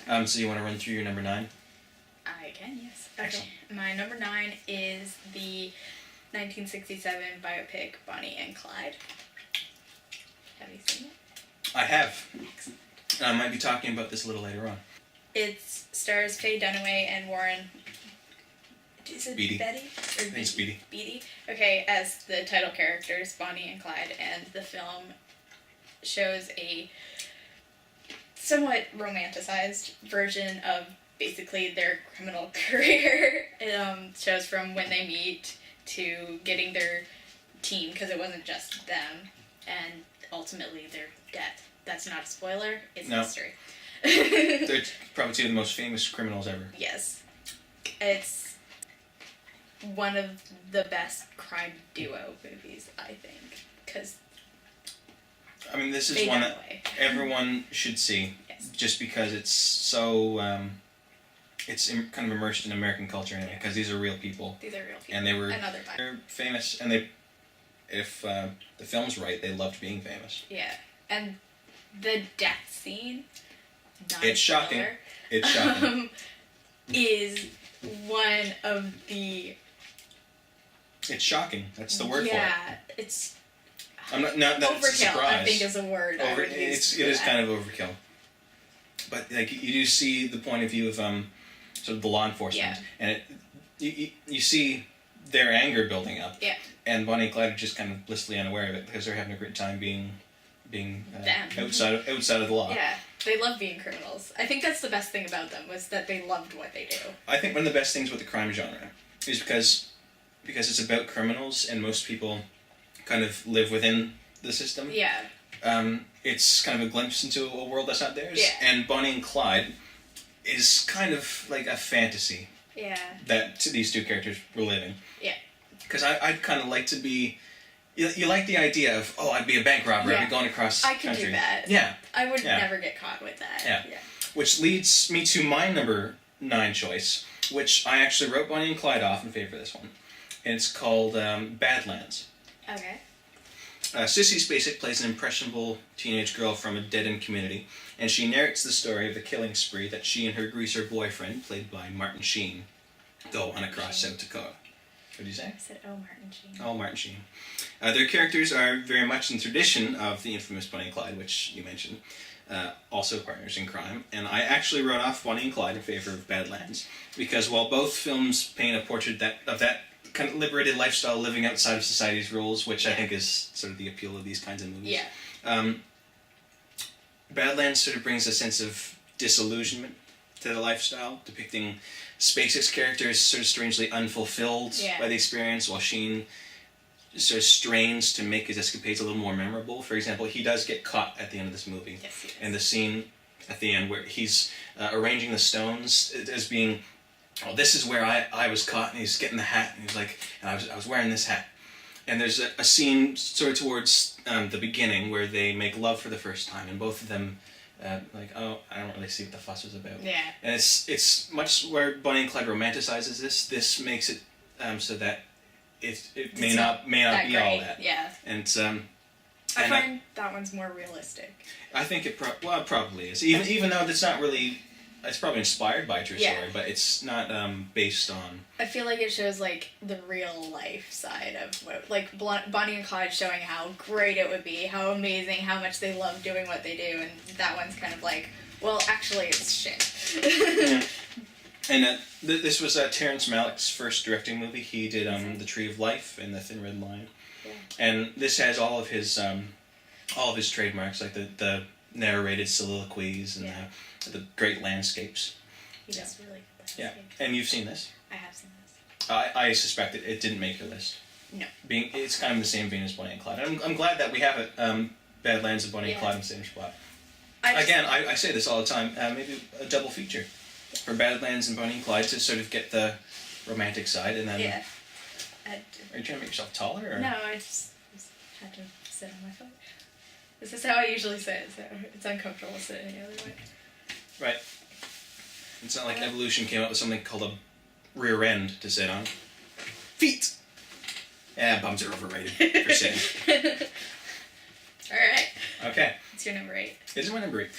So you want to run through your number 9? I can, yes. Okay. Excellent. My number 9 is the 1967 biopic Bonnie and Clyde. Have you seen it? I have. Excellent. And I might be talking about this a little later on. It stars Faye Dunaway and Warren. Is it Beatty. Betty? Or I think it's Beatty. Beatty. Okay, as the title characters, Bonnie and Clyde, and the film shows a somewhat romanticized version of basically their criminal career. It shows from when they meet to getting their team, because it wasn't just them, and ultimately their death. That's not a spoiler, it's history. They're probably two of the most famous criminals ever. Yes. It's one of the best crime duo movies, I think, because I mean, this is one that everyone should see, yes. Just because it's so, kind of immersed in American culture anyway, because these are real people. These are real people. And they're famous, and if the film's right, they loved being famous. Yeah, and the death scene, it's shocking. It's shocking. Is one of the... It's shocking. That's the word for it. Yeah, it's... I'm not that it's a surprise. Overkill, I think, is a word. It is kind of overkill. But like you do see the point of view of sort of the law enforcement, and you see their anger building up. Yeah. And Bonnie and Clyde are just kind of blissfully unaware of it because they're having a great time being outside of the law. Yeah, they love being criminals. I think that's the best thing about them, was that they loved what they do. I think one of the best things with the crime genre is because it's about criminals and most people kind of live within the system. Yeah. It's kind of a glimpse into a world that's not theirs. Yeah. And Bonnie and Clyde is kind of like a fantasy. Yeah. That these two characters were living. Yeah. Because I'd kind of like to be... You like the idea of, I'd be a bank robber, I'd be going across the country. I could do that. Yeah. I would never get caught with that. Yeah. Which leads me to my number 9 choice, which I actually wrote Bonnie and Clyde off in favor of this one. And it's called Badlands. Okay. Sissy Spacek plays an impressionable teenage girl from a dead-end community, and she narrates the story of the killing spree that she and her greaser boyfriend, played by Martin Sheen, go on across South Dakota. What did you say? I said, Martin Sheen. Martin Sheen. Their characters are very much in tradition of the infamous Bonnie and Clyde, which you mentioned, also partners in crime. And I actually wrote off Bonnie and Clyde in favor of Badlands, because while both films paint a portrait of that kind of liberated lifestyle living outside of society's rules, which I think is sort of the appeal of these kinds of movies. Yeah. Badlands sort of brings a sense of disillusionment to the lifestyle, depicting Spacek's character as sort of strangely unfulfilled by the experience, while Sheen sort of strains to make his escapades a little more memorable. For example, he does get caught at the end of this movie. Yes, he does. And the scene at the end where he's arranging the stones as being... this is where I was caught, and he's getting the hat, and he's like, and I was wearing this hat. And there's a scene sort of towards the beginning where they make love for the first time, and both of them I don't really see what the fuss was about. Yeah. And it's much where Bonnie and Clyde romanticizes this. This makes it so that it may not be all that. Yeah. And I find that one's more realistic. I think it probably is. Even though it's not really... It's probably inspired by a true story, but it's not based on... I feel like it shows, like, the real life side of what... Like, Bonnie and Clyde showing how great it would be, how amazing, how much they love doing what they do, and that one's kind of like, well, actually, it's shit. Yeah. And this was Terrence Malick's first directing movie. He did The Tree of Life and The Thin Red Line. Yeah. And this has all of his trademarks, like the narrated soliloquies and the great landscapes. He does really good landscapes. Yeah, and you've seen this? I have seen this. I suspect it didn't make your list. No. It's kind of in the same vein as Bonnie and Clyde. I'm glad that we have it, Badlands and Bonnie and Clyde in the same spot. I say this all the time, maybe a double feature for Badlands and Bonnie and Clyde to sort of get the romantic side, and then... Yeah. Are you trying to make yourself taller? Or? No, I just had to sit on my foot. This is how I usually sit, so it's uncomfortable sitting the other way. Right. It's not like evolution came up with something called a rear end to sit on. Feet! Yeah, bums are overrated for sitting. Alright. Okay. It's your number 8. It is my number 8.